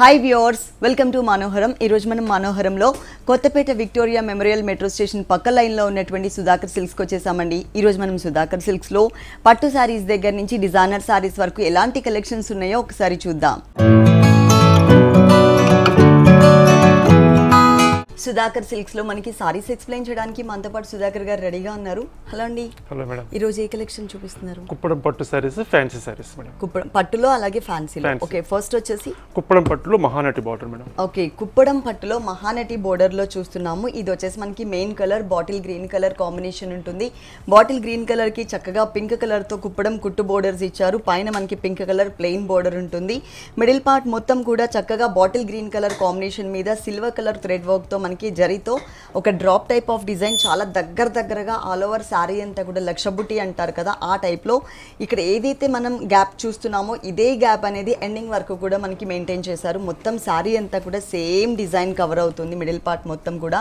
Hi viewers, welcome to Manoharam. ఈరోజు మనం మనోహరంలో Kothapeta Victoria Memorial metro station పక్క లైన్లో ఉన్నటువంటి సుధాకర్ సిల్క్స్కి వచ్చేసామండి. ఈరోజు మనం సుధాకర్ సిల్క్స్లో పట్టు శారీస్ దగ్గర నుంచి డిజైనర్ శారీస్ వరకు ఎలాంటి కలెక్షన్స్ ఉన్నాయో ఒకసారి చూద్దాం. సుధాకర్ సిల్క్స్ లో మనకి సారీస్ ఎక్స్ప్లెయిన్ చేయడానికి మనతో పాటు సుధాకర్ గారు రెడీగా ఉన్నారు. హలో అండి. Hello madam. ఈ రోజు ఏ కలెక్షన్ చూపిస్తున్నారు? కుప్పడం పట్టు సారీస్, ఫ్యాన్సీ సారీస్ మేడం. కుప్పడం పట్టులో అలాగే ఫ్యాన్సీలో. ఓకే, ఫస్ట్ వచ్చేసి కుప్పడం పట్టులో Mahanati border madam. Okay, Kuppadam పట్టులో మహానటి బోర్డర్ లో చూస్తున్నాము. ఇది వచ్చేసి మనకి main colour bottle green colour combination ఉంటుంది. బాటిల్ గ్రీన్ కలర్ కి చక్కగా పింక్ కలర్ తో కుప్పడం కుట్టు బోర్డర్స్ ఇచ్చారు. పైన మనకి పింక్ కలర్ ప్లెయిన్ బోర్డర్ ఉంటుంది. మిడిల్ పార్ట్ మొత్తం కూడా చక్కగా బాటిల్ గ్రీన్ కలర్ కాంబినేషన్ మీద సిల్వర్ కలర్ థ్రెడ్ వర్క్ తో మనకి జరీతో ఒక డ్రాప్ టైప్ ఆఫ్ డిజైన్ చాలా దగ్గరగా ఆల్ ఓవర్ శారీ అంతా కూడా లక్షబుట్టి అంటారు కదా, ఆ టైప్లో ఇక్కడ ఏదైతే మనం గ్యాప్ చూస్తున్నామో ఇదే గ్యాప్ అనేది ఎండింగ్ వరకు కూడా మనకి మెయింటైన్ చేశారు. మొత్తం శారీ అంతా కూడా సేమ్ డిజైన్ కవర్ అవుతుంది, మిడిల్ పార్ట్ మొత్తం కూడా.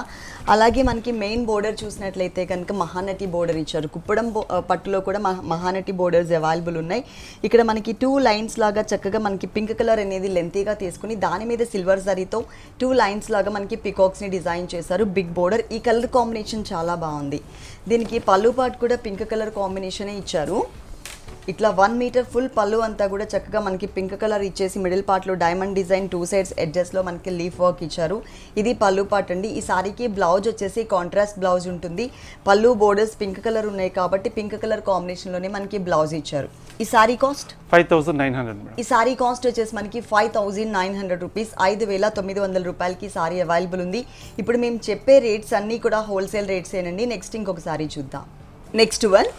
అలాగే మనకి మెయిన్ బోర్డర్ చూసినట్లయితే కనుక మహానటి బోర్డర్ ఇచ్చారు. కుప్పడం పట్టులో కూడా మహానటి బోర్డర్స్ అవైలబుల్ ఉన్నాయి. ఇక్కడ మనకి 2 లైన్స్ లాగా చక్కగా మనకి పింక్ కలర్ అనేది లెంతీగా తీసుకుని దాని మీద సిల్వర్ జరీతో 2 లైన్స్ లాగా మనకి పికాక్స్ని డిజైన్ చేశారు. Big border. ఈ కలర్ కాంబినేషన్ చాలా బాగుంది. దీనికి పళ్ళు పార్ట్ కూడా పింక్ కలర్ కాంబినేషనే ఇచ్చారు. ఇట్లా 1 మీటర్ ఫుల్ పళ్ళు అంతా కూడా చక్కగా మనకి పింక్ కలర్ ఇచ్చేసి మిడిల్ పార్ట్లో డైమండ్ డిజైన్ 2 సైడ్స్ ఎడ్జెస్లో మనకి లీఫ్ వర్క్ ఇచ్చారు. ఇది పళ్ళు పార్ట్ అండి. ఈ సారీకి బ్లౌజ్ వచ్చేసి కాంట్రాస్ట్ బ్లౌజ్ ఉంటుంది. పళ్ళు బోర్డర్స్ పింక్ కలర్ ఉన్నాయి కాబట్టి పింక్ కలర్ కాంబినేషన్లోనే మనకి బ్లౌజ్ ఇచ్చారు. ఈ సారీ కాస్ట్ 5900. ఈ సారీ కాస్ట్ వచ్చేసి మనకి 5900 రూపీస్, 5900 రూపాయలకి సారీ అవైలబుల్ ఉంది. ఇప్పుడు మేము చెప్పే రేట్స్ అన్నీ కూడా హోల్సేల్ రేట్స్ ఏనండి. నెక్స్ట్ ఇంకొక సారీ చూద్దాం. నెక్స్ట్ వన్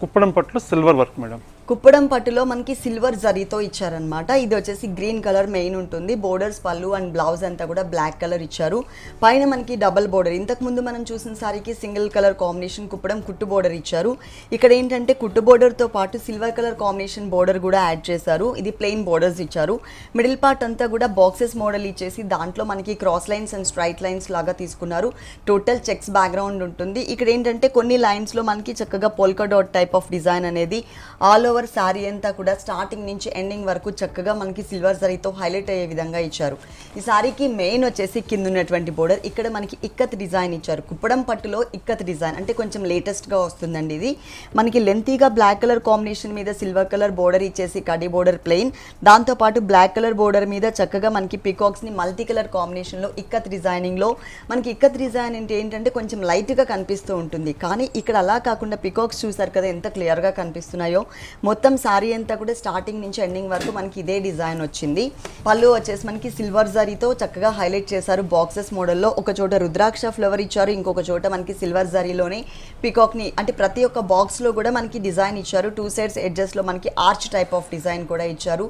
కుప్పడం పట్టులో సిల్వర్ వర్క్ మేడం. కుప్పడం పట్టులో మనకి సిల్వర్ జరీతో ఇచ్చారనమాట. ఇది వచ్చేసి గ్రీన్ కలర్ మెయిన్ ఉంటుంది. బోర్డర్స్ పళ్ళు అండ్ బ్లౌజ్ అంతా కూడా బ్లాక్ కలర్ ఇచ్చారు. పైన మనకి డబల్ బోర్డర్. ఇంతకుముందు మనం చూసిన సారీకి సింగిల్ కలర్ కాంబినేషన్ కుప్పడం కుట్టు బోర్డర్ ఇచ్చారు. ఇక్కడ ఏంటంటే కుట్టు బోర్డర్తో పాటు సిల్వర్ కలర్ కాంబినేషన్ బోర్డర్ కూడా యాడ్ చేశారు. ఇది ప్లెయిన్ బోర్డర్స్ ఇచ్చారు. మిడిల్ పార్ట్ అంతా కూడా బాక్సెస్ మోడల్ ఇచ్చేసి దాంట్లో మనకి cross lines and straight lines లాగా తీసుకున్నారు. టోటల్ చెక్స్ బ్యాక్గ్రౌండ్ ఉంటుంది. ఇక్కడ ఏంటంటే కొన్ని లైన్స్లో మనకి చక్కగా polka dot type of design అనేది ఆల్ ఓవర్ శారీ అంతా కూడా స్టార్టింగ్ నుంచి ఎండింగ్ వరకు చక్కగా మనకి సిల్వర్ జరీతో హైలైట్ అయ్యే విధంగా ఇచ్చారు. ఈ సారీకి మెయిన్ వచ్చేసి కింద ఉన్నటువంటి బోర్డర్ ఇక్కడ మనకి ఇక్కత్ డిజైన్ ఇచ్చారు. కుప్పడం పట్టులో ఇక్కత్ డిజైన్ అంటే కొంచెం లేటెస్ట్గా వస్తుందండి. ఇది మనకి లెంతీగా బ్లాక్ కలర్ కాంబినేషన్ మీద సిల్వర్ కలర్ బోర్డర్ ఇచ్చేసి కడి బోర్డర్ ప్లెయిన్, దాంతోపాటు బ్లాక్ కలర్ బోర్డర్ మీద చక్కగా మనకి పికాక్స్ని మల్టీ కలర్ కాంబినేషన్లో ఇక్కత్ డిజైనింగ్లో మనకి ఇక్కత్ డిజైన్ అంటే ఏంటంటే కొంచెం లైట్గా కనిపిస్తూ ఉంటుంది. కానీ ఇక్కడ అలా కాకుండా పికాక్స్ చూసారు కదా ఎంత క్లియర్గా కనిపిస్తున్నాయో. మొత్తం సారీ అంతా కూడా స్టార్టింగ్ నుంచి ఎండింగ్ వరకు మనకి ఇదే డిజైన్ వచ్చింది. పళ్ళు వచ్చేసి మనకి సిల్వర్ జరీతో చక్కగా హైలైట్ చేశారు బాక్సెస్ మోడల్లో. ఒక చోట రుద్రాక్ష ఫ్లవర్ ఇచ్చారు, ఇంకొక చోట మనకి సిల్వర్ జరీలోనే పికాక్ని అంటే ప్రతి ఒక్క బాక్స్లో కూడా మనకి డిజైన్ ఇచ్చారు. 2 సైడ్స్ ఎడ్జెస్లో మనకి ఆర్చ్ టైప్ ఆఫ్ డిజైన్ కూడా ఇచ్చారు.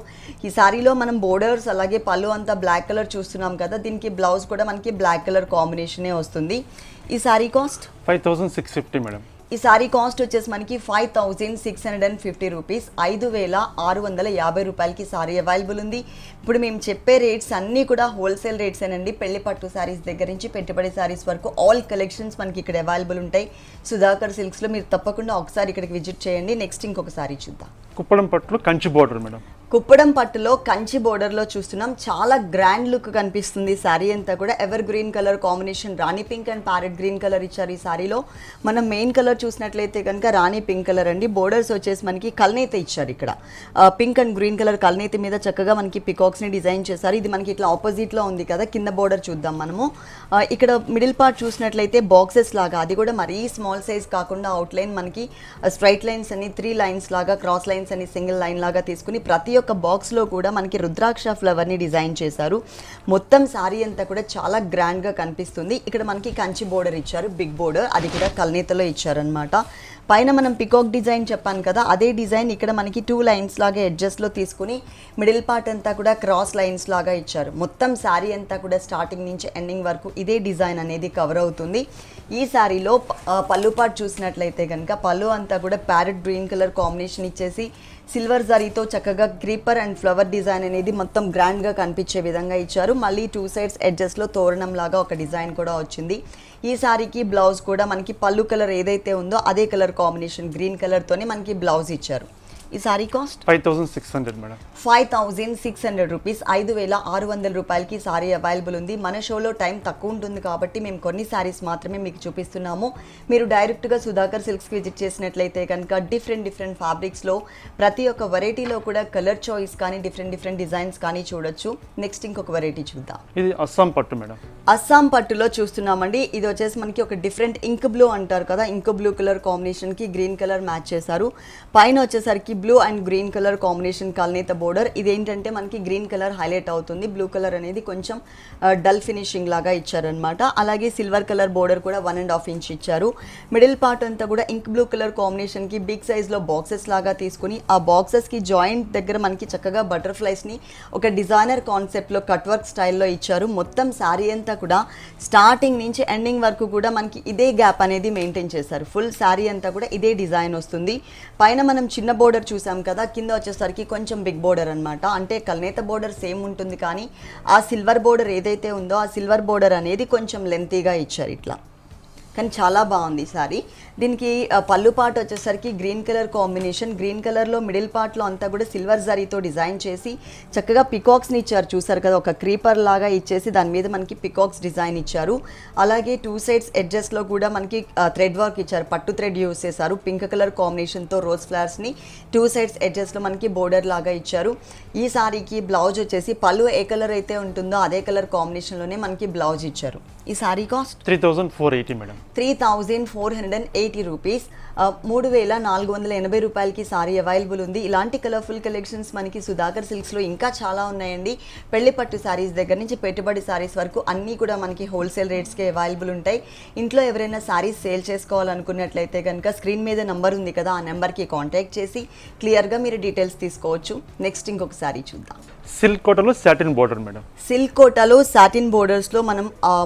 ఈ సారీలో మనం బోర్డర్స్ అలాగే పళ్ళు అంతా బ్లాక్ కలర్ చూస్తున్నాం కదా, దీనికి బ్లౌజ్ కూడా మనకి బ్లాక్ కలర్ కాంబినేషనే వస్తుంది. ఈ సారీ కాస్ట్ 5650 మేడం. ఈ సారీ కాస్ట్ వచ్చేసి మనకి 5650 రూపీస్, 5650 రూపాయలకి సారీ అవైలబుల్ ఉంది. ఇప్పుడు మేము చెప్పే రేట్స్ అన్నీ కూడా హోల్సేల్ రేట్స్ ఏనండి. పెళ్లి పట్టు శారీస్ దగ్గర నుంచి పెట్టుబడి శారీస్ వరకు ఆల్ కలెక్షన్స్ మనకి ఇక్కడ అవైలబుల్ ఉంటాయి. సుధాకర్ సిల్క్స్లో మీరు తప్పకుండా ఒకసారి ఇక్కడికి విజిట్ చేయండి. నెక్స్ట్ ఇంకొక సారీ చూద్దాం. కుప్పడం పట్టులో కంచి బోర్డర్ మేడం. కుప్పడం పట్టులో కంచి బోర్డర్లో చూస్తున్నాం. చాలా గ్రాండ్ లుక్ కనిపిస్తుంది శారీ అంతా కూడా. Ever green colour combination Rani pink and parrot green colour ఇచ్చారు. ఈ సారీలో మనం మెయిన్ కలర్ చూసినట్లయితే కనుక రాణి పింక్ కలర్ అండి. బోర్డర్స్ వచ్చేసి మనకి కల్నేత ఇచ్చారు. ఇక్కడ పింక్ అండ్ గ్రీన్ కలర్ కల్నేత మీద చక్కగా మనకి పికాక్స్ని డిజైన్ చేశారు. ఇది మనకి ఇట్లా ఆపోజిట్లో ఉంది కదా. కింద బోర్డర్ చూద్దాం మనము. ఇక్కడ మిడిల్ పార్ట్ చూసినట్లయితే బాక్సెస్ లాగా, అది కూడా మరీ స్మాల్ సైజ్ కాకుండా అవుట్లైన్ మనకి స్ట్రైట్ లైన్స్ అని 3 లైన్స్ లాగా, క్రాస్ లైన్స్ అని సింగిల్ లైన్ లాగా తీసుకుని ప్రతి ఒక్క బాక్స్లో కూడా మనకి రుద్రాక్ష ఫ్లవర్ని డిజైన్ చేశారు. మొత్తం శారీ అంతా కూడా చాలా గ్రాండ్గా కనిపిస్తుంది. ఇక్కడ మనకి కంచి బోర్డర్ ఇచ్చారు, బిగ్ బోర్డర్, అది కూడా కల్నేతలో ఇచ్చారనమాట. పైన మనం పికాక్ డిజైన్ చెప్పాను కదా, అదే డిజైన్ ఇక్కడ మనకి 2 లైన్స్ లాగా ఎడ్జెస్లో తీసుకుని మిడిల్ పార్ట్ అంతా కూడా క్రాస్ లైన్స్ లాగా ఇచ్చారు. మొత్తం శారీ అంతా కూడా స్టార్టింగ్ నుంచి ఎండింగ్ వరకు ఇదే డిజైన్ అనేది కవర్ అవుతుంది. ఈ శారీలో పళ్ళు పార్ట్ చూసినట్లయితే కనుక పళ్ళు అంతా కూడా ప్యారెట్ గ్రీన్ కలర్ కాంబినేషన్ ఇచ్చేసి సిల్వర్ జరీతో చక్కగా క్రీపర్ అండ్ ఫ్లవర్ డిజైన్ అనేది మొత్తం గ్రాండ్గా కనిపించే విధంగా ఇచ్చారు. మళ్ళీ 2 సైడ్స్ ఎడ్జెస్లో తోరణం లాగా ఒక డిజైన్ కూడా వచ్చింది. ఈ సారీకి బ్లౌజ్ కూడా మనకి పళ్ళు కలర్ ఏదైతే ఉందో అదే కలర్ కాంబినేషన్ గ్రీన్ కలర్తోనే మనకి బ్లౌజ్ ఇచ్చారు. ఈ సారీ కాస్ట్ 5600 మేడం. 5600 రూపీస్, 5600 రూపాయలకి సారీ అవైలబుల్ ఉంది. మన షోలో టైం తక్కువ ఉంటుంది కాబట్టి మేము కొన్ని సారీస్ మాత్రమే మీకు చూపిస్తున్నాము. మీరు డైరెక్ట్గా సుధాకర్ సిల్క్స్కి విజిట్ చేసినట్లయితే కనుక డిఫరెంట్ ఫ్యాబ్రిక్స్లో ప్రతి ఒక్క వెరైటీలో కూడా కలర్ చాయిస్ కానీ డిఫరెంట్ డిజైన్స్ కానీ చూడొచ్చు. నెక్స్ట్ ఇంకొక వెరైటీ చూద్దాం. ఇది అస్సాం పట్టు మేడం. అస్సాం పట్టులో చూస్తున్నామండి. ఇది వచ్చేసి మనకి ఒక డిఫరెంట్ ఇంక్ బ్లూ అంటారు కదా, ఇంక్ బ్లూ కలర్ కాంబినేషన్కి గ్రీన్ కలర్ మ్యాచ్ చేశారు. పైన వచ్చేసరికి blue and green colour combination కల్నేత బోర్డర్. ఇదేంటంటే మనకి గ్రీన్ కలర్ హైలైట్ అవుతుంది, బ్లూ కలర్ అనేది కొంచెం డల్ ఫినిషింగ్ లాగా ఇచ్చారనమాట. అలాగే సిల్వర్ కలర్ బోర్డర్ కూడా 1.5 ఇంచ్ ఇచ్చారు. మిడిల్ పార్ట్ అంతా కూడా ఇంక్ బ్లూ కలర్ కాంబినేషన్కి బిగ్ సైజ్లో బాక్సెస్ లాగా తీసుకుని ఆ బాక్సెస్కి జాయింట్ దగ్గర మనకి చక్కగా బటర్ఫ్లైస్ని ఒక డిజైనర్ కాన్సెప్ట్లో కట్ వర్క్ స్టైల్లో ఇచ్చారు. మొత్తం శారీ అంతా కూడా స్టార్టింగ్ నుంచి ఎండింగ్ వరకు కూడా మనకి ఇదే గ్యాప్ అనేది మెయింటైన్ చేశారు. ఫుల్ శారీ అంతా కూడా ఇదే డిజైన్ వస్తుంది. పైన మనం చిన్న బోర్డర్ చూసాం కదా, కింద వచ్చేసరికి కొంచెం బిగ్ బోర్డర్ అనమాట. అంటే కల్నేత బోర్డర్ సేమ్ ఉంటుంది కానీ ఆ సిల్వర్ బోర్డర్ ఏదైతే ఉందో ఆ సిల్వర్ బోర్డర్ అనేది కొంచెం లెంతీగా ఇచ్చారు ఇట్లా. కానీ చాలా బాగుంది సారీ. దీనికి పళ్ళు పార్ట్ వచ్చేసరికి గ్రీన్ కలర్ కాంబినేషన్, గ్రీన్ కలర్లో మిడిల్ పార్ట్లో అంతా కూడా సిల్వర్ జరీతో డిజైన్ చేసి చక్కగా పికాక్స్ని ఇచ్చారు. చూసారు కదా, ఒక క్రీపర్ లాగా ఇచ్చేసి దాని మీద మనకి పికాక్స్ డిజైన్ ఇచ్చారు. అలాగే 2 సైడ్స్ ఎడ్జెస్లో కూడా మనకి థ్రెడ్ వర్క్ ఇచ్చారు, పట్టు థ్రెడ్ యూస్ చేశారు. పింక్ కలర్ కాంబినేషన్తో రోజ్ ఫ్లవర్స్ని 2 సైడ్స్ ఎడ్జెస్లో మనకి బోర్డర్ లాగా ఇచ్చారు. ఈ సారీకి బ్లౌజ్ వచ్చేసి పళ్ళు ఏ కలర్ అయితే ఉంటుందో అదే కలర్ కాంబినేషన్లోనే మనకి బ్లౌజ్ ఇచ్చారు. ఈ సారీ కాస్ట్ 3480 మేడం. 3480 రూపీస్, 3480 రూపాయలకి సారీ అవైలబుల్ ఉంది. ఇలాంటి కలర్ఫుల్ కలెక్షన్స్ మనకి సుధాకర్ సిల్క్స్లో ఇంకా చాలా ఉన్నాయండి. పెళ్లి పట్టు సారీస్ దగ్గర నుంచి పెట్టుబడి సారీస్ వరకు అన్నీ కూడా మనకి హోల్సేల్ రేట్స్కే అవైలబుల్ ఉంటాయి. ఇంట్లో ఎవరైనా సారీస్ సేల్ చేసుకోవాలనుకున్నట్లయితే కనుక స్క్రీన్ మీద నెంబర్ ఉంది కదా, ఆ నెంబర్కి కాంటాక్ట్ చేసి క్లియర్గా మీరు డీటెయిల్స్ తీసుకోవచ్చు. నెక్స్ట్ ఇంకొక సారీ చూద్దాం. సిల్క్ కోటలో సాటిన్ బోర్డర్ మేడం. సిల్క్ కోటాలో సాటిన్ బోర్డర్స్లో మనం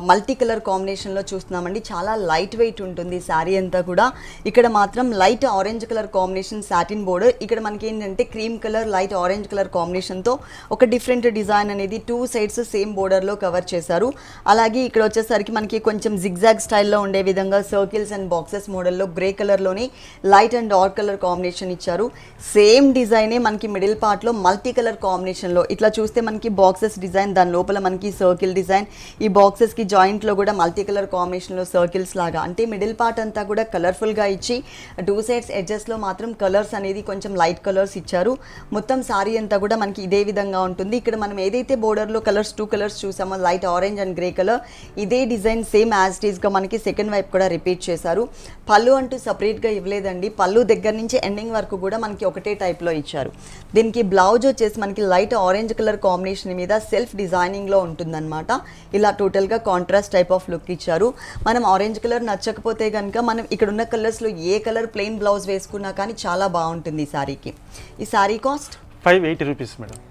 మల్టీ కలర్ కాంబినేషన్లో చూస్తున్నామండి. చాలా లైట్ వెయిట్ ఉంటుంది శారీ అంతా కూడా. ఇక్కడ మాత్రం light orange colour combination satin border. ఇక్కడ మనకి ఏంటంటే cream colour light orange colour కాంబినేషన్తో ఒక డిఫరెంట్ డిజైన్ అనేది 2 సైడ్స్ సేమ్ బోర్డర్లో కవర్ చేశారు. అలాగే ఇక్కడ వచ్చేసరికి మనకి కొంచెం జిగ్జాగ్ స్టైల్లో ఉండే విధంగా సర్కిల్స్ అండ్ బాక్సెస్ మోడల్లో గ్రే కలర్లోని light and dark colour combination ఇచ్చారు. సేమ్ డిజైనే మనకి మిడిల్ పార్ట్లో మల్టీ కలర్ కాంబినేషన్లో ఇట్లా చూస్తే మనకి బాక్సెస్ డిజైన్, దాని లోపల మనకి సర్కిల్ డిజైన్, ఈ బాక్సెస్కి జాయింట్లో కూడా మల్టీ కలర్ కాంబినేషన్లో సర్కిల్స్ లాగా, అంటే మిడిల్ పార్ట్ అంతా కూడా కలర్ఫుల్గా ఇచ్చి 2 సైడ్స్ ఎడ్జెస్లో మాత్రం కలర్స్ అనేది కొంచెం లైట్ కలర్స్ ఇచ్చారు. మొత్తం సారీ అంతా కూడా మనకి ఇదే విధంగా ఉంటుంది. ఇక్కడ మనం ఏదైతే బోర్డర్లో కలర్స్ 2 కలర్స్ చూసామో light orange and grey colour, ఇదే డిజైన్ సేమ్ యాజ్ ఇట్ ఈస్గా మనకి సెకండ్ వైపు కూడా రిపీట్ చేశారు. పళ్ళు అంటూ సపరేట్గా ఇవ్వలేదండి, పళ్ళు దగ్గర నుంచి ఎండింగ్ వరకు కూడా మనకి ఒకటే టైప్లో ఇచ్చారు. దీనికి బ్లౌజ్ వచ్చేసి మనకి లైట్ ఆరెంజ్ కలర్ కాంబినేషన్ మీద సెల్ఫ్ డిజైనింగ్లో ఉంటుందన్నమాట. ఇలా టోటల్గా కాంట్రాస్ట్ టైప్ ఆఫ్ లుక్ ఇచ్చారు. మనం ఆరెంజ్ కలర్ నచ్చకపోతే కనుక మనం ఇక్కడ ఉన్న కలర్స్లో ఏ కలర్ ప్లెయిన్ బ్లౌజ్ వేసుకున్నా కానీ చాలా బాగుంటుంది ఈ సారీకి. ఈ సారీ కాస్ట్ 580 రూపీస్ మేడం.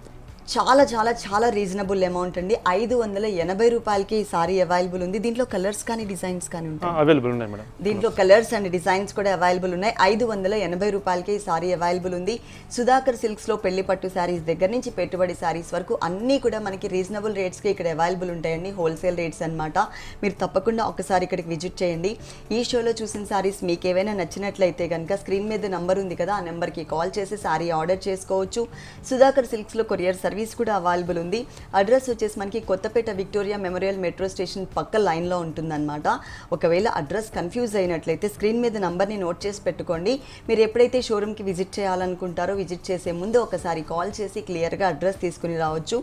చాలా చాలా చాలా రీజనబుల్ అమౌంట్ అండి. 580 రూపాయలకి ఈ సారీ అవైలబుల్ ఉంది. దీంట్లో కలర్స్ కానీ డిజైన్స్ కానీ ఉంటాయి, అవైలబుల్ ఉన్నాయి మేడం. దీంట్లో కలర్స్ అండ్ డిజైన్స్ కూడా అవైలబుల్ ఉన్నాయి. 580 రూపాయలకి ఈ సారీ అవైలబుల్ ఉంది. సుధాకర్ సిల్క్స్లో పెళ్లి పట్టు శారీస్ దగ్గర నుంచి పెట్టుబడి శారీస్ వరకు అన్నీ కూడా మనకి రీజనబుల్ రేట్స్కి ఇక్కడ అవైలబుల్ ఉంటాయండి, హోల్సేల్ రేట్స్ అనమాట. మీరు తప్పకుండా ఒకసారి ఇక్కడికి విజిట్ చేయండి. ఈ షోలో చూసిన శారీస్ మీకు ఏవైనా నచ్చినట్లయితే కనుక స్క్రీన్ మీద నెంబర్ ఉంది కదా, ఆ నెంబర్కి కాల్ చేసి శారీ ఆర్డర్ చేసుకోవచ్చు. సుధాకర్ సిల్క్స్లో కొరియర్ సర్వీస్ కూడా అవైలబుల్ ఉంది. అడ్రస్ వచ్చేసి మనకి Kothapet Victoria Memorial metro station పక్క లైన్లో ఉంటుందన్నమాట. ఒకవేళ అడ్రస్ కన్ఫ్యూజ్ అయినట్లయితే స్క్రీన్ మీద నంబర్ని నోట్ చేసి పెట్టుకోండి. మీరు ఎప్పుడైతే షోరూమ్కి విజిట్ చేయాలనుకుంటారో విజిట్ చేసే ముందు ఒకసారి కాల్ చేసి క్లియర్గా అడ్రస్ తీసుకుని రావచ్చు.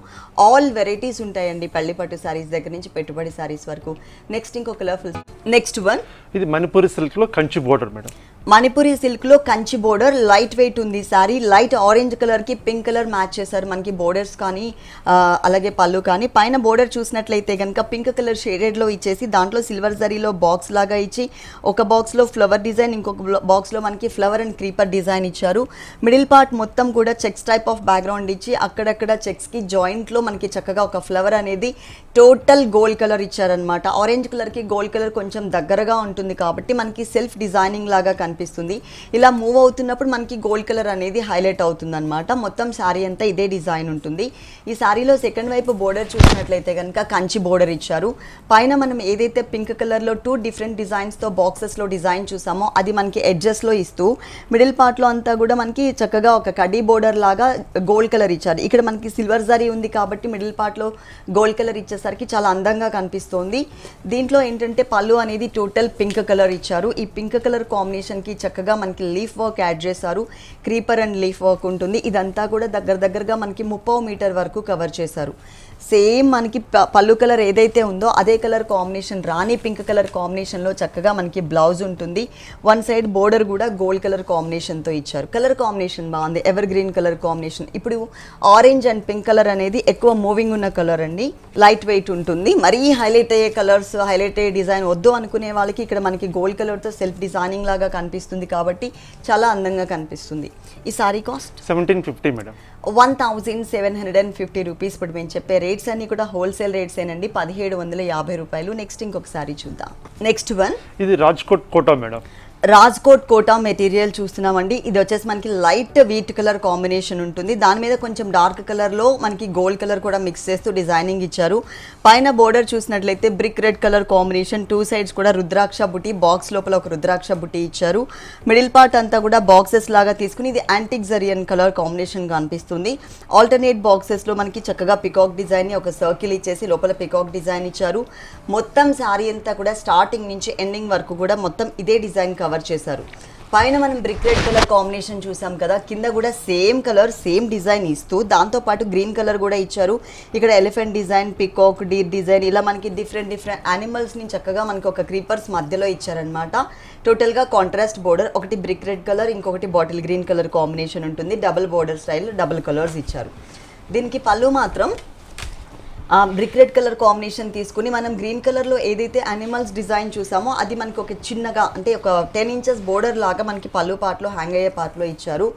ఆల్ వెరైటీస్ ఉంటాయండి పెళ్లి పట్టు శారీస్ దగ్గర నుంచి పెట్టుబడి శారీస్ వరకు. నెక్స్ట్ ఇంకో కలర్ఫుల్, నెక్స్ట్ వన్ ఇది మణిపూరి సిల్క్లో కంచి బోర్డర్ మేడం. మణిపూరి సిల్క్లో కంచి బోర్డర్ లైట్ వెయిట్ ఉంది సారీ. లైట్ ఆరెంజ్ కలర్కి పింక్ కలర్ మ్యాచ్ చేశారు మనకి బోర్డర్స్ కానీ అలాగే పళ్ళు కానీ. పైన బోర్డర్ చూసినట్లయితే కనుక పింక్ కలర్ షేడెడ్లో ఇచ్చేసి దాంట్లో సిల్వర్ జరీలో బాక్స్ లాగా ఇచ్చి ఒక బాక్స్లో ఫ్లవర్ డిజైన్, ఇంకొక బాక్స్లో మనకి ఫ్లవర్ అండ్ క్రీపర్ డిజైన్ ఇచ్చారు. మిడిల్ పార్ట్ మొత్తం కూడా చెక్స్ టైప్ ఆఫ్ బ్యాక్గ్రౌండ్ ఇచ్చి అక్కడక్కడ చెక్స్కి జాయింట్లో మనకి చక్కగా ఒక ఫ్లవర్ అనేది టోటల్ గోల్డ్ కలర్ ఇచ్చారనమాట. ఆరెంజ్ కలర్కి గోల్డ్ కలర్ కొంచెం దగ్గరగా ఉంటుంది కాబట్టి మనకి సెల్ఫ్ డిజైనింగ్ లాగా కనిపిస్తుంది. ఇలా మూవ్ అవుతున్నప్పుడు మనకి గోల్డ్ కలర్ అనేది హైలైట్ అవుతుంది అనమాట. మొత్తం శారీ అంతా ఇదే డిజైన్ ఉంటుంది. ఈ శారీలో సెకండ్ వైపు బోర్డర్ చూసినట్లయితే కనుక కంచి బోర్డర్ ఇచ్చారు. పైన మనం ఏదైతే పింక్ కలర్లో 2 డిఫరెంట్ డిజైన్స్తో బాక్సెస్లో డిజైన్ చూసామో అది మనకి ఎడ్జెస్లో ఇస్తూ మిడిల్ పార్ట్లో అంతా కూడా మనకి చక్కగా ఒక కడీ బోర్డర్ లాగా గోల్డ్ కలర్ ఇచ్చారు. ఇక్కడ మనకి సిల్వర్ జరీ ఉంది కాబట్టి మిడిల్ పార్ట్లో గోల్డ్ కలర్ ఇచ్చేసరికి చాలా అందంగా కనిపిస్తుంది. దీంట్లో ఏంటంటే పళ్ళు అనేది టోటల్ పింక్ కలర్ ఇచ్చారు. ఈ పింక్ కలర్ కాంబినేషన్కి చక్కగా మనకి లీఫ్ వర్క్ యాడ్ చేశారు. క్రీపర్ అండ్ లీఫ్ వర్క్ ఉంటుంది. ఇదంతా కూడా దగ్గరగా మనకి 30 మీటర్ వరకు కవర్ చేశారు. సేమ్ మనకి పళ్ళు కలర్ ఏదైతే ఉందో అదే కలర్ కాంబినేషన్ రాణి పింక్ కలర్ కాంబినేషన్లో చక్కగా మనకి బ్లౌజ్ ఉంటుంది. వన్ సైడ్ బోర్డర్ కూడా గోల్డ్ కలర్ కాంబినేషన్తో ఇచ్చారు. కలర్ కాంబినేషన్ బాగుంది, ఎవర్ గ్రీన్ కలర్ కాంబినేషన్. ఇప్పుడు ఆరెంజ్ అండ్ పింక్ కలర్ అనేది ఎక్కువ మూవింగ్ ఉన్న కలర్ అండి. లైట్ వెయిట్ ఉంటుంది. మరీ హైలైట్ అయ్యే కలర్స్, హైలైట్ అయ్యే డిజైన్ వద్దు అనుకునే వాళ్ళకి ఇక్కడ మనకి గోల్డ్ కలర్తో సెల్ఫ్ డిజైనింగ్ లాగా కనిపిస్తుంది కాబట్టి చాలా అందంగా కనిపిస్తుంది. ఈ సారీ కాస్ట్ 1750 మేడం. 1750 రూపీస్. ఇప్పుడు మేము చెప్పే రేట్స్ అన్ని కూడా హోల్సేల్ రేట్స్ ఏనండి, 1750 రూపాయలు. నెక్స్ట్ ఇంకొకసారి చూద్దాం. నెక్స్ట్ వన్ ఇది రాజ్కోట్ కోటా మేడం. రాజ్కోట్ కోటా మెటీరియల్ చూస్తున్నామండి. ఇది వచ్చేసి మనకి లైట్ వీట్ కలర్ కాంబినేషన్ ఉంటుంది. దాని మీద కొంచెం డార్క్ కలర్లో మనకి గోల్డ్ కలర్ కూడా మిక్స్ చేస్తూ డిజైనింగ్ ఇచ్చారు. పైన బోర్డర్ చూసినట్లయితే brick red colour combination, 2 sides కూడా రుద్రాక్ష బుటీ, బాక్స్ లోపల ఒక రుద్రాక్ష బుటీ ఇచ్చారు. మిడిల్ పార్ట్ అంతా కూడా బాక్సెస్ లాగా తీసుకుని ఇది యాంటిక్ జరియన్ కలర్ కాంబినేషన్ కనిపిస్తుంది. ఆల్టర్నేట్ బాక్సెస్లో మనకి చక్కగా పికాక్ డిజైన్ ఒక సర్కిల్ ఇచ్చేసి లోపల పికాక్ డిజైన్ ఇచ్చారు. మొత్తం శారీ అంతా కూడా స్టార్టింగ్ నుంచి ఎండింగ్ వరకు కూడా మొత్తం ఇదే డిజైన్ కవర్ చేశారు. పైన మనం బ్రిక్ రెడ్ కలర్ కాంబినేషన్ చూసాం కదా, కింద కూడా సేమ్ కలర్ సేమ్ డిజైన్ ఇస్తూ దాంతోపాటు గ్రీన్ కలర్ కూడా ఇచ్చారు. ఇక్కడ elephant design, peacock, Deere design ఇలా మనకి డిఫరెంట్ యానిమల్స్ని చక్కగా మనకి ఒక క్రీపర్స్ మధ్యలో ఇచ్చారనమాట. టోటల్గా కాంట్రాస్ట్ బోర్డర్, ఒకటి బ్రిక్ రెడ్ కలర్, ఇంకొకటి బాటిల్ గ్రీన్ కలర్ కాంబినేషన్ ఉంటుంది. Double border style, double colours ఇచ్చారు. దీనికి పళ్ళు మాత్రం బ్రిక్ రెడ్ కలర్ కాంబినేషన్ తీసుకుని మనం గ్రీన్ కలర్లో ఏదైతే యానిమల్స్ డిజైన్ చూసామో అది మనకి ఒక చిన్నగా అంటే ఒక 10 ఇంచెస్ బోర్డర్ లాగా మనకి పళ్ళు పార్ట్లో హ్యాంగ్ అయ్యే పార్ట్లో ఇచ్చారు.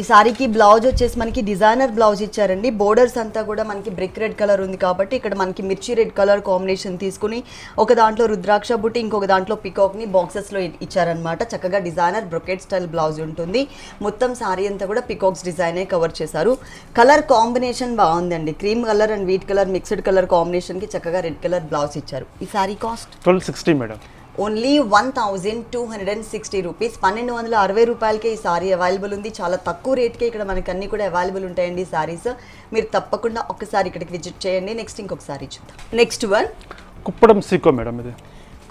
ఈ సారీకి బ్లౌజ్ వచ్చేసి మనకి డిజైనర్ బ్లౌజ్ ఇచ్చారండి. బోర్డర్స్ అంతా కూడా మనకి బ్రిక్ రెడ్ కలర్ ఉంది కాబట్టి ఇక్కడ మనకి మిర్చి రెడ్ కలర్ కాంబినేషన్ తీసుకుని ఒక దాంట్లో రుద్రాక్ష బుట్టి, ఇంకొక దాంట్లో పికాక్ని బాక్సెస్లో ఇచ్చారనమాట. చక్కగా డిజైనర్ బ్రొకెట్ స్టైల్ బ్లౌజ్ ఉంటుంది. మొత్తం సారీ అంతా కూడా పికాక్స్ డిజైనే కవర్ చేశారు. కలర్ కాంబినేషన్ బాగుందండి. Cream colour and wheat colour mixed colour combination కి చక్కగా రెడ్ కలర్ బ్లౌజ్ ఇచ్చారు. ఈ sari cost 1260 madam. Only 1260 rupees. 1260 రూపాయలకే ఈ సారీ అవైలబుల్ ఉంది. చాలా తక్కువ రేట్కే ఇక్కడ మనకి అన్ని కూడా అవైలబుల్ ఉంటాయండి సారీస్. మీరు తప్పకుండా ఒక్కసారి ఇక్కడికి విజిట్ చేయండి. నెక్స్ట్ ఇంకొక సారీ చూద్దాం. నెక్స్ట్ వన్ కుప్పడం సీకో మేడం. ఇది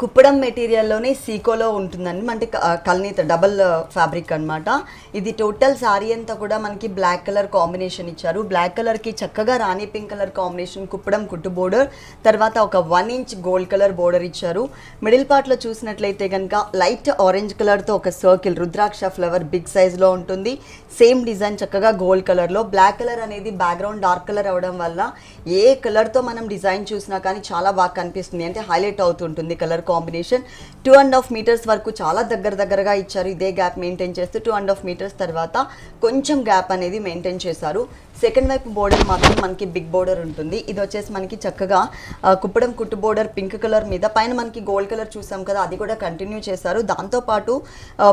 కుప్పడం మెటీరియల్లోనే సీకోలో ఉంటుందండి. అంటే కల్నీత డబల్ ఫ్యాబ్రిక్ అనమాట. ఇది టోటల్ శారీ అంతా కూడా మనకి బ్లాక్ కలర్ కాంబినేషన్ ఇచ్చారు. బ్లాక్ కలర్కి చక్కగా రాణి పింక్ కలర్ కాంబినేషన్ కుప్పడం కుట్టు బోర్డర్, తర్వాత ఒక 1 ఇంచ్ గోల్డ్ కలర్ బోర్డర్ ఇచ్చారు. మిడిల్ పార్ట్లో చూసినట్లయితే కనుక లైట్ ఆరెంజ్ కలర్తో ఒక సర్కిల్ రుద్రాక్ష ఫ్లవర్ బిగ్ సైజ్లో ఉంటుంది. సేమ్ డిజైన్ చక్కగా గోల్డ్ కలర్లో. బ్లాక్ కలర్ అనేది బ్యాక్గ్రౌండ్ డార్క్ కలర్ అవ్వడం వల్ల ఏ కలర్తో మనం డిజైన్ చూసినా కానీ చాలా బాగా కనిపిస్తుంది, అంటే హైలైట్ అవుతుంటుంది కలర్ కాంబినేషన్. 2.5 మీటర్స్ వరకు చాలా దగ్గరగా ఇచ్చారు. ఇదే గ్యాప్ మెయింటైన్ చేస్తూ 2.5 మీటర్స్ తర్వాత కొంచెం గ్యాప్ అనేది మెయింటైన్ చేశారు. సెకండ్ వైపు బోర్డర్ మాత్రం మనకి బిగ్ బోర్డర్ ఉంటుంది. ఇది వచ్చేసి మనకి చక్కగా కుప్పడం కుట్టు బోర్డర్ పింక్ కలర్ మీద పైన మనకి గోల్డ్ కలర్ చూసాం కదా, అది కూడా కంటిన్యూ చేశారు. దాంతోపాటు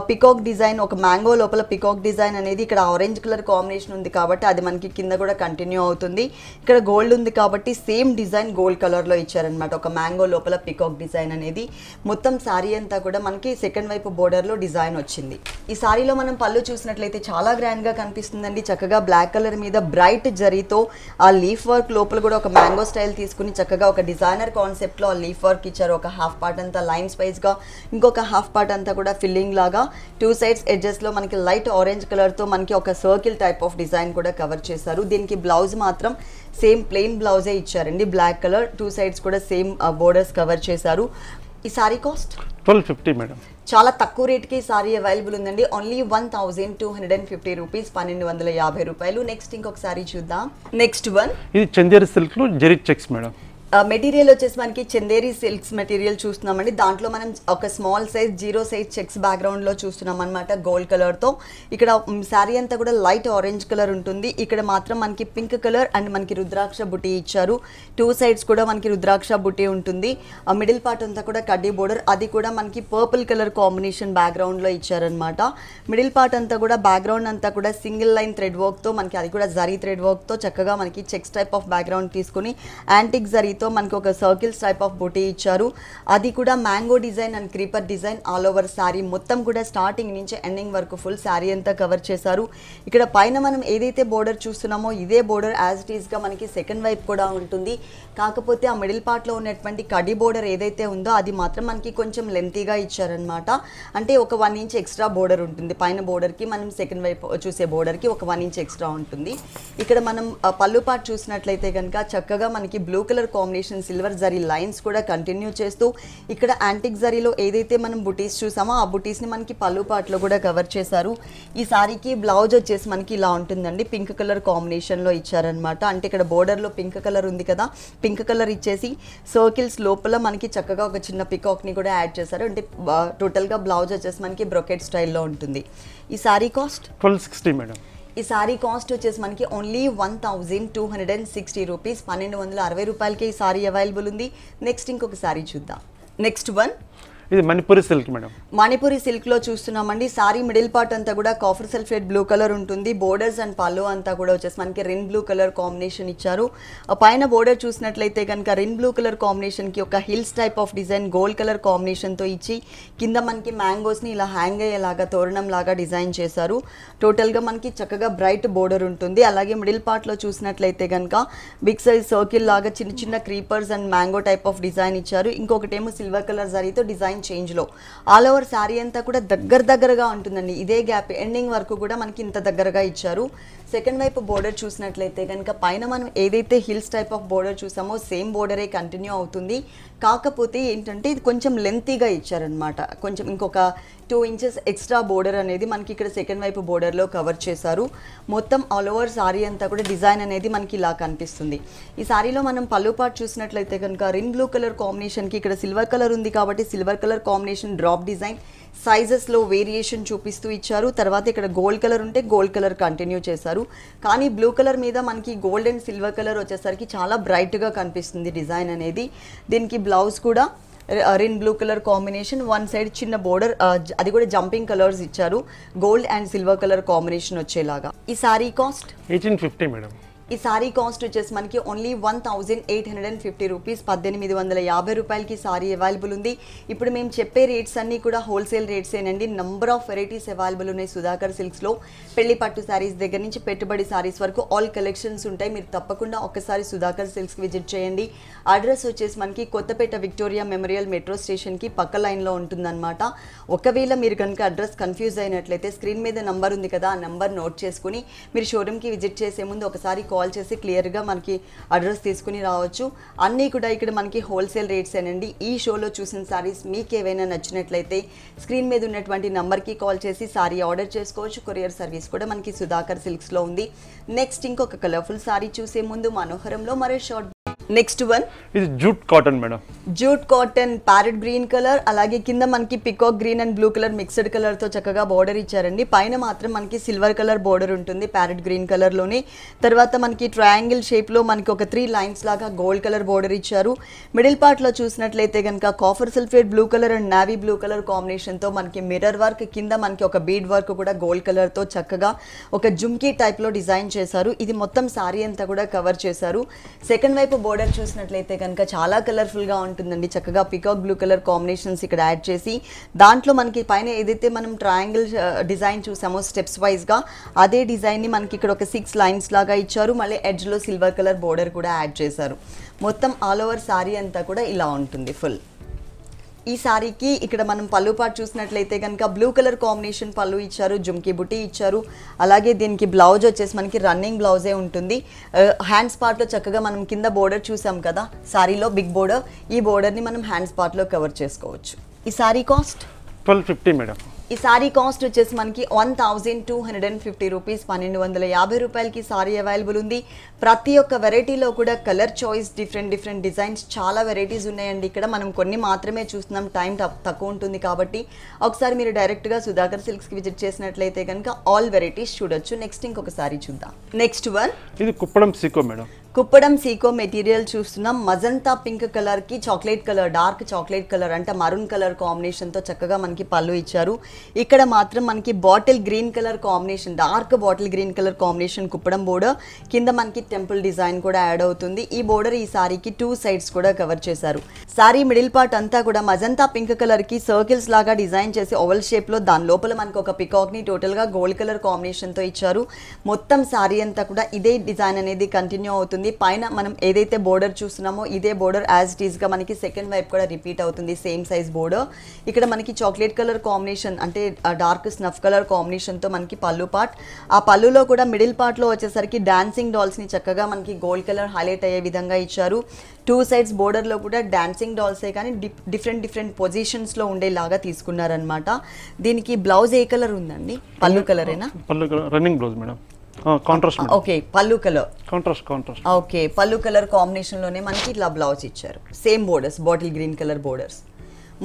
పికాక్ డిజైన్, ఒక మ్యాంగో లోపల పికాక్ డిజైన్ అనేది ఇక్కడ ఆరెంజ్ కలర్ కాంబినేషన్ ఉంది కాబట్టి అది మనకి కింద కూడా కంటిన్యూ అవుతుంది. ఇక్కడ గోల్డ్ ఉంది కాబట్టి సేమ్ డిజైన్ గోల్డ్ కలర్లో ఇచ్చారనమాట. ఒక మ్యాంగో లోపల పికాక్ డిజైన్ అనేది. మొత్తం శారీ అంతా కూడా మనకి సెకండ్ వైపు బోర్డర్లో డిజైన్ వచ్చింది. ఈ శారీలో మనం పళ్ళు చూసినట్లయితే చాలా గ్రాండ్గా కనిపిస్తుందండి. చక్కగా బ్లాక్ కలర్ మీద బ్రైట్ జరీతో ఆ లీఫ్ వర్క్ లోపల కూడా ఒక మ్యాంగో స్టైల్ తీసుకుని చక్కగా ఒక డిజైనర్ కాన్సెప్ట్లో ఆ లీఫ్ వర్క్ ఇచ్చారు. ఒక హాఫ్ పార్ట్ అంతా లైన్స్ వైజ్గా, ఇంకొక హాఫ్ పార్ట్ అంతా కూడా ఫిల్లింగ్ లాగా 2 సైడ్స్ ఎడ్జెస్లో మనకి లైట్ ఆరెంజ్ కలర్తో మనకి ఒక సర్కిల్ టైప్ ఆఫ్ డిజైన్ కూడా కవర్ చేశారు. దీనికి బ్లౌజ్ మాత్రం సేమ్ ప్లెయిన్ బ్లౌజే ఇచ్చారండి. బ్లాక్ కలర్ 2 సైడ్స్ కూడా సేమ్ బోర్డర్స్ కవర్ చేశారు. ఈ సారీ కాస్ట్ 1250 మేడం. చాలా తక్కువ రేట్కి ఈ సారీ అవైలబుల్ ఉందండి. ఓన్లీ 1250 రూపీస్, 1250 రూపాయలు. నెక్స్ట్ ఇంకొక సారీ చూద్దాం. నెక్స్ట్ వన్ ఇది చందేరి సిల్క్ లో జెరీ చెక్స్ మేడం. మెటీరియల్ వచ్చేసి మనకి చందేరి సిల్క్స్ మెటీరియల్ చూస్తున్నామండి. దాంట్లో మనం ఒక స్మాల్ సైజ్ 0 సైజ్ చెక్స్ బ్యాక్గ్రౌండ్లో చూస్తున్నాం అనమాట గోల్డ్ కలర్తో. ఇక్కడ శారీ అంతా కూడా లైట్ ఆరెంజ్ కలర్ ఉంటుంది. ఇక్కడ మాత్రం మనకి పింక్ కలర్ అండ్ మనకి రుద్రాక్ష బుటీ ఇచ్చారు. 2 సైడ్స్ కూడా మనకి రుద్రాక్ష బుటీ ఉంటుంది. మిడిల్ పార్ట్ అంతా కూడా కడ్డీ బోర్డర్, అది కూడా మనకి పర్పుల్ కలర్ కాంబినేషన్ బ్యాక్గ్రౌండ్లో ఇచ్చారనమాట. మిడిల్ పార్ట్ అంతా కూడా బ్యాక్గ్రౌండ్ అంతా కూడా సింగిల్ లైన్ థ్రెడ్ వర్క్తో మనకి, అది కూడా జరీ థ్రెడ్ వర్క్తో చక్కగా మనకి చెక్స్ టైప్ ఆఫ్ బ్యాక్గ్రౌండ్ తీసుకుని యాంటిక్ జరీ మనకి ఒక సర్కిల్స్ టైప్ ఆఫ్ బూటీ ఇచ్చారు. అది కూడా mango design and creeper design all over sari మొత్తం కూడా స్టార్టింగ్ నుంచి ఎండింగ్ వరకు ఫుల్ శారీ అంతా కవర్ చేశారు. ఇక్కడ పైన మనం ఏదైతే బోర్డర్ చూస్తున్నామో ఇదే బోర్డర్ యాజ్ ఇట్ ఈస్గా మనకి సెకండ్ వైపు కూడా ఉంటుంది. కాకపోతే ఆ మిడిల్ పార్ట్లో ఉన్నటువంటి కడి బోర్డర్ ఏదైతే ఉందో అది మాత్రం మనకి కొంచెం లెంతీగా ఇచ్చారనమాట. అంటే ఒక 1 ఇంచ్ ఎక్స్ట్రా బోర్డర్ ఉంటుంది పైన బోర్డర్కి, మనం సెకండ్ వైపు చూసే బోర్డర్కి ఒక 1 ఇంచ్ ఎక్స్ట్రా ఉంటుంది. ఇక్కడ మనం పళ్ళు పార్ట్ చూసినట్లయితే కనుక చక్కగా మనకి blue colour combination silver zari lines కూడా కంటిన్యూ చేస్తూ ఇక్కడ యాంటిక్ జరీలో ఏదైతే మనం బుటీస్ చూసామో ఆ బుటీస్ని మనకి పళ్ళు పార్ట్లో కూడా కవర్ చేశారు. ఈ సారీకి బ్లౌజ్ వచ్చేసి మనకి ఇలా ఉంటుందండి, పింక్ కలర్ కాంబినేషన్లో ఇచ్చారనమాట. అంటే ఇక్కడ బోర్డర్లో పింక్ కలర్ ఉంది కదా, పింక్ కలర్ ఇచ్చేసి సర్కిల్స్ లోపల మనకి చక్కగా ఒక చిన్న పికాక్ని కూడా యాడ్ చేశారు. అంటే టోటల్గా బ్లౌజ్ వచ్చేసి మనకి బ్రొకెట్ స్టైల్లో ఉంటుంది. ఈ సారీ కాస్ట్ 1260 మేడం. ఈ సారీ కాస్ట్ వచ్చేసి మనకి ఓన్లీ 1260 రూపీస్, 1260 రూపాయలకి ఈ సారీ అవైలబుల్ ఉంది. నెక్స్ట్ ఇంకొక సారీ చూద్దాం. నెక్స్ట్ వన్ ఇది మణిపురి సిల్క్ మేడం. మణిపురి సిల్క్లో చూస్తున్నామండి. సారీ మిడిల్ పార్ట్ అంతా కూడా కాఫర్ సల్ఫేట్ బ్లూ కలర్ ఉంటుంది. బోర్డర్స్ అండ్ పళ్ళు అంతా కూడా వచ్చేసి మనకి రిన్ బ్లూ కలర్ కాంబినేషన్ ఇచ్చారు. పైన బోర్డర్ చూసినట్లయితే కనుక రిన్ బ్లూ కలర్ కాంబినేషన్కి ఒక hills type of design gold colour కాంబినేషన్తో ఇచ్చి కింద మనకి మ్యాంగోస్ని ఇలా హ్యాంగ్ అయ్యేలాగా తోరణం లాగా డిజైన్ చేశారు. టోటల్గా మనకి చక్కగా బ్రైట్ బోర్డర్ ఉంటుంది. అలాగే మిడిల్ పార్ట్లో చూసినట్లయితే కనుక బిగ్ సైజ్ సర్కిల్ లాగా చిన్న చిన్న creepers and mango type of design ఇచ్చారు. ఇంకొకటేమో సిల్వర్ కలర్ జరీతో డిజైన్ చేంజ్లో ఆల్ ఓవర్ శారీ అంతా కూడా దగ్గరగా ఉంటుందండి. ఇదే గ్యాప్ ఎండింగ్ వరకు కూడా మనకి ఇంత దగ్గరగా ఇచ్చారు. సెకండ్ వైపు బోర్డర్ చూసినట్లయితే కనుక పైన మనం ఏదైతే హిల్స్ టైప్ ఆఫ్ బోర్డర్ చూసామో సేమ్ బోర్డరే కంటిన్యూ అవుతుంది. కాకపోతే ఏంటంటే ఇది కొంచెం లెంతీగా ఇచ్చారనమాట. కొంచెం ఇంకొక 2 ఇంచెస్ ఎక్స్ట్రా బోర్డర్ అనేది మనకి ఇక్కడ సెకండ్ వైపు బోర్డర్లో కవర్ చేశారు. మొత్తం ఆల్ ఓవర్ సారీ అంతా కూడా డిజైన్ అనేది మనకి ఇలా కనిపిస్తుంది. ఈ సారీలో మనం పళ్ళు పార్ట్ చూసినట్లయితే కనుక రిన్ బ్లూ కలర్ కాంబినేషన్కి ఇక్కడ సిల్వర్ కలర్ ఉంది కాబట్టి silver colour combination drop design సైజెస్లో వేరియేషన్ చూపిస్తూ ఇచ్చారు. తర్వాత ఇక్కడ గోల్డ్ కలర్ ఉంటే గోల్డ్ కలర్ కంటిన్యూ చేశారు. కానీ బ్లూ కలర్ మీద మనకి గోల్డ్ అండ్ సిల్వర్ కలర్ వచ్చేసరికి చాలా బ్రైట్గా కనిపిస్తుంది డిజైన్ అనేది. దీనికి బ్లౌజ్ కూడా Rin blue colour combination, 1 side చిన్న బోర్డర్, అది కూడా జంపింగ్ కలర్స్ ఇచ్చారు gold and silver colour combination వచ్చేలాగా. ఈ సారీ కాస్ట్ 1850 మేడం. ఈ సారీ కాస్ట్ వచ్చేసి మనకి ఓన్లీ 1850 రూపీస్, 1850 రూపాయలకి సారీ అవైలబుల్ ఉంది. ఇప్పుడు మేము చెప్పే రేట్స్ అన్నీ కూడా హోల్సేల్ రేట్సేనండి. నంబర్ ఆఫ్ వెరైటీస్ అవైలబుల్ ఉన్నాయి సుధాకర్ సిల్క్స్లో. పెళ్లి పట్టు శారీస్ దగ్గర నుంచి పెట్టుబడి శారీస్ వరకు ఆల్ కలెక్షన్స్ ఉంటాయి. మీరు తప్పకుండా ఒక్కసారి సుధాకర్ సిల్క్స్కి విజిట్ చేయండి. అడ్రస్ వచ్చేసి మనకి కొత్తపేట విక్టోరియా మెమోరియల్ మెట్రో స్టేషన్కి పక్క లైన్లో ఉంటుందన్నమాట. ఒకవేళ మీరు కనుక అడ్రస్ కన్ఫ్యూజ్ అయినట్లయితే స్క్రీన్ మీద నంబర్ ఉంది కదా, ఆ నంబర్ నోట్ చేసుకుని మీరు షోరూమ్కి విజిట్ చేసే ముందు ఒకసారి కాల్ చేసి క్లియర్గా మనకి అడ్రస్ తీసుకుని రావచ్చు. అన్నీ కూడా ఇక్కడ మనకి హోల్సేల్ రేట్సేనండి. ఈ షోలో చూసిన సారీస్ మీకు ఏవైనా నచ్చినట్లయితే స్క్రీన్ మీద ఉన్నటువంటి నంబర్కి కాల్ చేసి సారీ ఆర్డర్ చేసుకోవచ్చు. కొరియర్ సర్వీస్ కూడా మనకి సుధాకర్ సిల్క్స్లో ఉంది. నెక్స్ట్ ఇంకొక కలర్ఫుల్ సారీ చూసే ముందు మనోహరంలో మరో షార్ట్. నెక్స్ట్ వన్ ఇది jute cotton madam. Jute cotton parrot green colour, అలాగే కింద మనకి peacock green and blue colour mixed కలర్తో చక్కగా బోర్డర్ ఇచ్చారండి. పైన మాత్రం మనకి సిల్వర్ కలర్ బోర్డర్ ఉంటుంది ప్యారెట్ గ్రీన్ కలర్లోనే. తర్వాత మనకి ట్రయాంగిల్ షేప్లో మనకి ఒక 3 లైన్స్ లాగా గోల్డ్ కలర్ బోర్డర్ ఇచ్చారు. మిడిల్ పార్ట్లో చూసినట్లయితే కనుక copper sulphate blue colour and navy blue colour కాంబినేషన్తో మనకి మిర్రర్ వర్క్, కింద మనకి ఒక బీడ్ వర్క్ కూడా గోల్డ్ కలర్తో చక్కగా ఒక జుమ్కీ టైప్లో డిజైన్ చేశారు. ఇది మొత్తం సారీ అంతా కూడా కవర్ చేశారు. సెకండ్ వైపు బోర్డర్ చూసినట్లయితే కనుక చాలా కలర్ఫుల్గా ఉంటుందండి. చక్కగా పికాక్ బ్లూ కలర్ కాంబినేషన్స్ ఇక్కడ యాడ్ చేసి దాంట్లో మనకి పైన ఏదైతే మనం ట్రయాంగిల్ డిజైన్ చూసామో స్టెప్స్ వైజ్గా అదే డిజైన్ని మనకి ఇక్కడ ఒక 6 లైన్స్ లాగా ఇచ్చారు. మళ్ళీ ఎడ్జ్లో సిల్వర్ కలర్ బోర్డర్ కూడా యాడ్ చేశారు. మొత్తం ఆల్ ఓవర్ సారీ అంతా కూడా ఇలా ఉంటుంది ఫుల్. ఈ సారీకి ఇక్కడ మనం పళ్ళు పార్ట్ చూసినట్లయితే కనుక బ్లూ కలర్ కాంబినేషన్ పళ్ళు ఇచ్చారు, జుమ్కీ బుటీ ఇచ్చారు. అలాగే దీనికి బ్లౌజ్ వచ్చేసి మనకి రన్నింగ్ బ్లౌజే ఉంటుంది. హ్యాండ్స్ పార్ట్లో చక్కగా మనం కింద బోర్డర్ చూసాం కదా సారీలో బిగ్ బోర్డర్, ఈ బోర్డర్ని మనం హ్యాండ్స్ పార్ట్లో కవర్ చేసుకోవచ్చు. ఈ సారీ కాస్ట్ 1250 మేడం. ఈ సారీ కాస్ట్ వచ్చేసి మనకి 1250 రూపీస్, 1250 రూపాయలకి సారీ అవైలబుల్ ఉంది. ప్రతి ఒక్క వెరైటీలో కూడా కలర్ చాయిస్, డిఫరెంట్ డిజైన్స్, చాలా వెరైటీస్ ఉన్నాయండి. ఇక్కడ మనం కొన్ని మాత్రమే చూస్తున్నాం, టైం తక్కువ ఉంటుంది కాబట్టి ఒకసారి మీరు డైరెక్ట్గా సుధాకర్ సిల్క్స్కి విజిట్ చేసినట్లయితే కనుక ఆల్ వెరైటీస్ చూడొచ్చు. నెక్స్ట్ ఇంకొక సారీ చూద్దాం. నెక్స్ట్ వన్, ఇది కుప్పడం సీకో మేడం. కుప్పడం సీకో మెటీరియల్ చూస్తున్నాం. మజంతా పింక్ కలర్ కి chocolate colour, dark chocolate colour అంటే మరూన్ కలర్ కాంబినేషన్ తో చక్కగా మనకి పళ్ళు ఇచ్చారు. ఇక్కడ మాత్రం మనకి bottle green colour combination, dark bottle green colour combination Kuppadam border, కింద మనకి టెంపుల్ డిజైన్ కూడా యాడ్ అవుతుంది. ఈ బోర్డర్ ఈ సారీకి 2 సైడ్స్ కూడా కవర్ చేశారు. సారీ మిడిల్ పార్ట్ అంతా కూడా మజంతా పింక్ కలర్ కి సర్కిల్స్ లాగా డిజైన్ చేసి ఓవల్ షేప్ లో, దాని లోపల మనకి ఒక పికాక్ ని టోటల్ గా గోల్డ్ కలర్ కాంబినేషన్ తో ఇచ్చారు. మొత్తం సారీ అంతా కూడా ఇదే డిజైన్ అనేది కంటిన్యూ అవుతుంది. పైన మనం ఏదైతే బోర్డర్ చూస్తున్నామో ఇదే బోర్డర్ యాజ్ ఇట్ ఈస్ గా మనకి సెకండ్ వైపు కూడా రిపీట్ అవుతుంది, సేమ్ సైజ్ బోర్డర్. ఇక్కడ మనకి చాక్లెట్ కలర్ కాంబినేషన్ అంటే డార్క్ స్నఫ్ కలర్ కాంబినేషన్ తో మనకి పళ్ళు పార్ట్. ఆ పళ్ళులో కూడా మిడిల్ పార్ట్ లో వచ్చేసరికి డాన్సింగ్ డాల్స్ ని చక్కగా మనకి గోల్డ్ కలర్ హైలైట్ అయ్యే విధంగా ఇచ్చారు. 2 సైడ్స్ బోర్డర్ లో కూడా డాన్సింగ్ డాల్సే కానీ డిఫరెంట్ పొజిషన్స్ లో ఉండేలాగా తీసుకున్నారనమాట. దీనికి బ్లౌజ్ ఏ కలర్ ఉందండి? పళ్ళు కలరేనా? పళ్ళు colour running blouse madam. Contrast. Okay, పళ్ళు కలర్ కాంట్రాస్ట్. ఓకే, పళ్ళు కలర్ కాంబినేషన్ లోనే మనకి ఇట్లా బ్లౌజ్ ఇచ్చారు. Same borders, bottle green colour borders.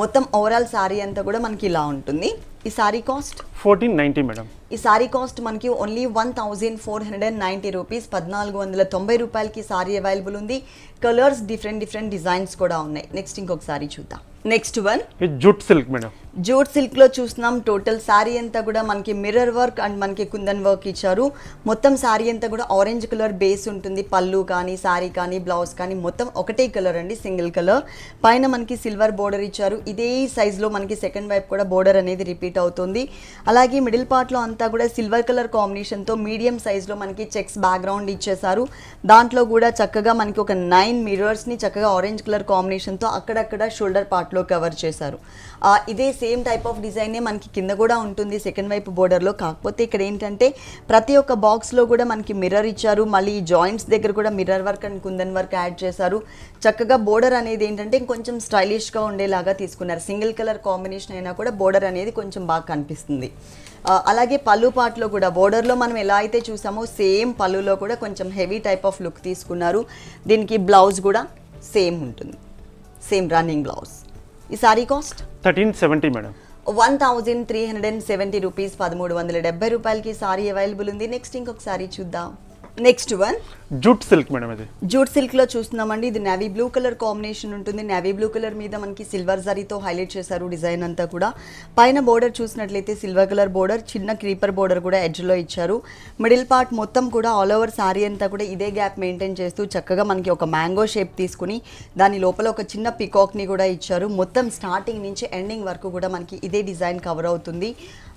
మొత్తం ఓవరాల్ సారీ అంతా కూడా మనకి ఇలా ఉంటుంది. ఈ సారీ కాస్ట్ 1490 మేడం. ఈ సారీ కాస్ట్ మనకి ఓన్లీ 1490 రూపీస్, 1490 రూపాయలకి సారీ అవైలబుల్ ఉంది. కలర్స్ డిఫరెంట్ డిజైన్స్ కూడా ఉన్నాయి. నెక్స్ట్ ఇంకొక సారీ చూద్దాం. Next one, jute silk madam. Jute silk లో చూస్తున్నాం. టోటల్ సారీ అంతా కూడా మనకి మిర్రర్ వర్క్ అండ్ మనకి కుందన్ వర్క్ ఇచ్చారు. మొత్తం సారీ అంతా కూడా ఆరెంజ్ కలర్ బేస్ ఉంటుంది. పళ్ళు కానీ సారీ కానీ బ్లౌజ్ కానీ మొత్తం ఒకటే కలర్ అండి, సింగిల్ కలర్. పైన మనకి సిల్వర్ బోర్డర్ ఇచ్చారు. ఇదే సైజ్ లో మనకి సెకండ్ వైపు కూడా బోర్డర్ అనేది రిపీట్ అవుతుంది. అలాగే మిడిల్ పార్ట్ లో అంతా కూడా సిల్వర్ కలర్ కాంబినేషన్ తో మీడియం సైజ్ లో మనకి చెక్స్ బ్యాక్గ్రౌండ్ ఇచ్చేసారు. దాంట్లో కూడా చక్కగా మనకి ఒక 9 మిర్రర్స్ ని చక్కగా ఆరెంజ్ కలర్ కాంబినేషన్ తో అక్కడక్కడ షోల్డర్ పార్ట్ లో కవర్ చేశారు. ఇదే సేమ్ టైప్ ఆఫ్ డిజైనే మనకి కింద కూడా ఉంటుంది సెకండ్ వైపు బోర్డర్లో. కాకపోతే ఇక్కడ ఏంటంటే ప్రతి ఒక్క బాక్స్లో కూడా మనకి మిర్రర్ ఇచ్చారు. మళ్ళీ జాయింట్స్ దగ్గర కూడా mirror work and kundan work add చేశారు. చక్కగా బోర్డర్ అనేది ఏంటంటే కొంచెం స్టైలిష్గా ఉండేలాగా తీసుకున్నారు. సింగిల్ కలర్ కాంబినేషన్ అయినా కూడా బోర్డర్ అనేది కొంచెం బాగా కనిపిస్తుంది. అలాగే పళ్ళు పార్ట్లో కూడా బోర్డర్లో మనం ఎలా అయితే చూసామో సేమ్ పళ్ళులో కూడా కొంచెం హెవీ టైప్ ఆఫ్ లుక్ తీసుకున్నారు. దీనికి బ్లౌజ్ కూడా సేమ్ ఉంటుంది, సేమ్ రన్నింగ్ బ్లౌజ్. ఈ సారీ కాస్ట్ 1370 మేడం. 1370 రూపీస్, 1370 రూపాయలకి సారీ అవైలబుల్ ఉంది. నెక్స్ట్ ఇంకొక సారీ చూద్దాం. Next one, jute silk madam. ఇది జూట్ సిల్క్ లో చూస్తున్నామండి. ఇది నేవీ బ్లూ కలర్ కాంబినేషన్ ఉంటుంది. నేవీ బ్లూ కలర్ మీద మనకి సిల్వర్ జరీతో హైలైట్ చేశారు డిజైన్ అంతా కూడా. పైన బోర్డర్ చూసినట్లయితే సిల్వర్ కలర్ బోర్డర్, చిన్న క్రీపర్ బోర్డర్ కూడా ఎడ్జ్ లో ఇచ్చారు. మిడిల్ పార్ట్ మొత్తం కూడా ఆల్ ఓవర్ సారీ అంతా కూడా ఇదే గ్యాప్ మెయింటైన్ చేస్తూ చక్కగా మనకి ఒక మ్యాంగో షేప్ తీసుకుని దాని లోపల ఒక చిన్న పికాక్ ని కూడా ఇచ్చారు. మొత్తం స్టార్టింగ్ నుంచి ఎండింగ్ వరకు కూడా మనకి ఇదే డిజైన్ కవర్ అవుతుంది.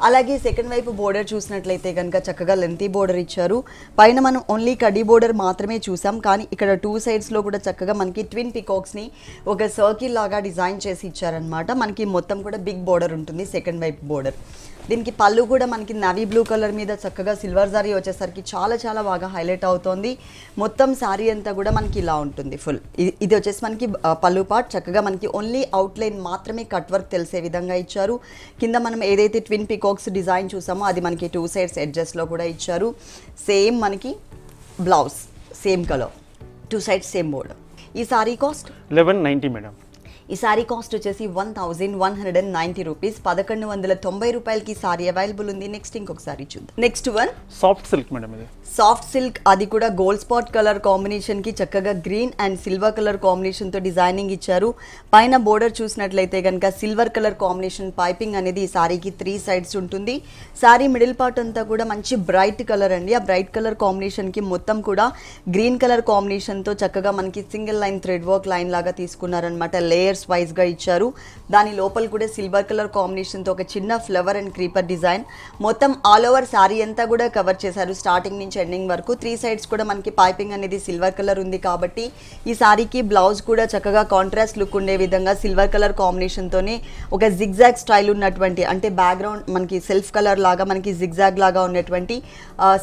అలాగే సెకండ్ వైపు బోర్డర్ చూసినట్లయితే కనుక చక్కగా లెంతీ బోర్డర్ ఇచ్చారు. పైన మనం ఓన్లీ కడీ బోర్డర్ మాత్రమే చూసాం, కానీ ఇక్కడ 2 సైడ్స్లో కూడా చక్కగా మనకి ట్విన్ పికాక్స్ని ఒక సర్కిల్ లాగా డిజైన్ చేసి ఇచ్చారనమాట. మనకి మొత్తం కూడా బిగ్ బోర్డర్ ఉంటుంది సెకండ్ వైపు బోర్డర్. దీనికి పళ్ళు కూడా మనకి నావీ బ్లూ కలర్ మీద చక్కగా సిల్వర్ జరీ వచ్చేసరికి చాలా బాగా హైలైట్ అవుతోంది. మొత్తం శారీ అంతా కూడా మనకి ఇలా ఉంటుంది ఫుల్. ఇది వచ్చేసి మనకి పళ్ళు పార్ట్. చక్కగా మనకి ఓన్లీ అవుట్లైన్ మాత్రమే కట్ వర్క్ తెలిసే విధంగా ఇచ్చారు. కింద మనం ఏదైతే ట్విన్ పికాక్స్ డిజైన్ చూసామో అది మనకి 2 సైడ్స్ ఎడ్జెస్లో కూడా ఇచ్చారు. సేమ్ మనకి blouse same colour, 2 sides same border. ఈ సారీ కాస్ట్ 1190 మేడం. ఈ సారీ కాస్ట్ వచ్చేసి 1190 రూపీస్, 1190 రూపాయలకి సారీ అవైలబుల్ ఉంది. నెక్స్ట్ ఇంకొక సారీ చూద్దాం. Next one, soft silk madam. ఇది సాఫ్ట్ సిల్క్, అది కూడా గోల్డ్ స్పాట్ కలర్ కాంబినేషన్ కి చక్కగా green and silver colour combination తో డిజైనింగ్ ఇచ్చారు. పైన బోర్డర్ చూసినట్లయితే కనుక సిల్వర్ కలర్ కాంబినేషన్ పైపింగ్ అనేది ఈ సారీకి 3 సైడ్స్ ఉంటుంది. సారీ మిడిల్ పార్ట్ అంతా కూడా మంచి బ్రైట్ కలర్ అండి. ఆ బ్రైట్ కలర్ కాంబినేషన్ కి మొత్తం కూడా గ్రీన్ కలర్ కాంబినేషన్ తో చక్కగా మనకి single line thread work line లాగా తీసుకున్నారనమాట. లేయర్స్ వైజ్ గా ఇచ్చారు. దాని లోపల కూడా సిల్వర్ కలర్ కాంబినేషన్ తో ఒక చిన్న ఫ్లవర్ అండ్ క్రీపర్ డిజైన్. మొత్తం ఆల్ ఓవర్ సారీ అంతా కూడా కవర్ చేశారు స్టార్టింగ్ నుంచి ఎండింగ్ వరకు. 3 సైడ్స్ కూడా మనకి పైపింగ్ అనేది సిల్వర్ కలర్ ఉంది కాబట్టి ఈ సారీకి బ్లౌజ్ కూడా చక్కగా కాంట్రాస్ట్ లుక్ ఉండే విధంగా సిల్వర్ కలర్ కాంబినేషన్ తోనే ఒక జిగ్జాగ్ స్టైల్ ఉన్నటువంటి, అంటే బ్యాక్గ్రౌండ్ మనకి సెల్ఫ్ కలర్ లాగా మనకి జిగ్జాగ్ లాగా ఉన్నటువంటి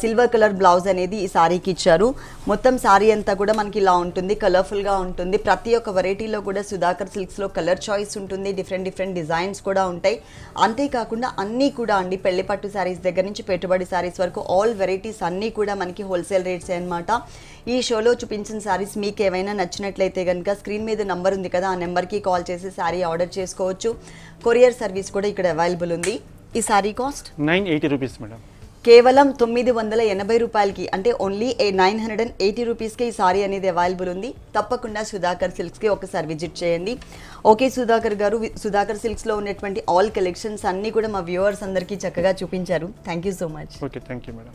సిల్వర్ కలర్ బ్లౌజ్ అనేది ఈ సారీకి ఇచ్చారు. మొత్తం సారీ అంతా కూడా మనకి ఇలా ఉంటుంది, కలర్ఫుల్ గా ఉంటుంది. ప్రతి ఒక్క వెరైటీలో కూడా సుధాకర్ సిల్క్స్ సిల్క్స్లో కలర్ చాయిస్ ఉంటుంది, డిఫరెంట్ డిజైన్స్ కూడా ఉంటాయి. అంతేకాకుండా అన్నీ కూడా అండి పెళ్లి పట్టు శారీస్ దగ్గర నుంచి పెట్టుబడి శారీస్ వరకు ఆల్ వెరైటీస్ అన్నీ కూడా మనకి హోల్సేల్ రేట్స్ అనమాట. ఈ షోలో చూపించిన శారీస్ మీకు ఏమైనా నచ్చినట్లయితే కనుక స్క్రీన్ మీద నంబర్ ఉంది కదా, ఆ నెంబర్కి కాల్ చేసి శారీ ఆర్డర్ చేసుకోవచ్చు. కొరియర్ సర్వీస్ కూడా ఇక్కడ అవైలబుల్ ఉంది. ఈ శారీ కాస్ట్ 980 రూపీస్ మేడం. కేవలం 980 రూపాయలకి, అంటే ఓన్లీ 980 రూపీస్కి ఈ సారీ అనేది అవైలబుల్ ఉంది. తప్పకుండా సుధాకర్ సిల్క్స్కి ఒకసారి విజిట్ చేయండి. ఓకే సుధాకర్ గారు, సుధాకర్ సిల్క్స్లో ఉన్నటువంటి ఆల్ కలెక్షన్స్ అన్నీ కూడా మా వ్యూవర్స్ అందరికీ చక్కగా చూపించారు. Thank you so much. Okay, thank you madam.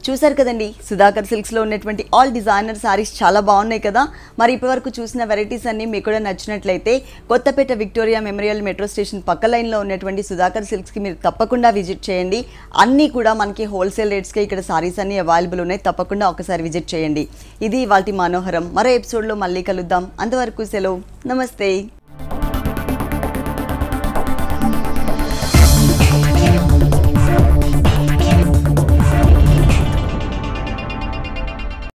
చూసారు కదండి, సుధాకర్ సిల్క్స్లో ఉన్నటువంటి ఆల్ డిజైనర్ శారీస్ చాలా బాగున్నాయి కదా. మరి ఇప్పటివరకు చూసిన వెరైటీస్ అన్నీ మీకు కూడా నచ్చినట్లయితే Kothapet Victoria Memorial metro station పక్క లైన్లో ఉన్నటువంటి సుధాకర్ సిల్క్స్కి మీరు తప్పకుండా విజిట్ చేయండి. అన్నీ కూడా మనకి హోల్సేల్ రేట్స్కి ఇక్కడ శారీస్ అన్నీ అవైలబుల్ ఉన్నాయి. తప్పకుండా ఒకసారి విజిట్ చేయండి. ఇది ఇవాల్టి మనోహరం. మరో ఎపిసోడ్లో మళ్ళీ కలుద్దాం. అంతవరకు సెలవు, నమస్తే.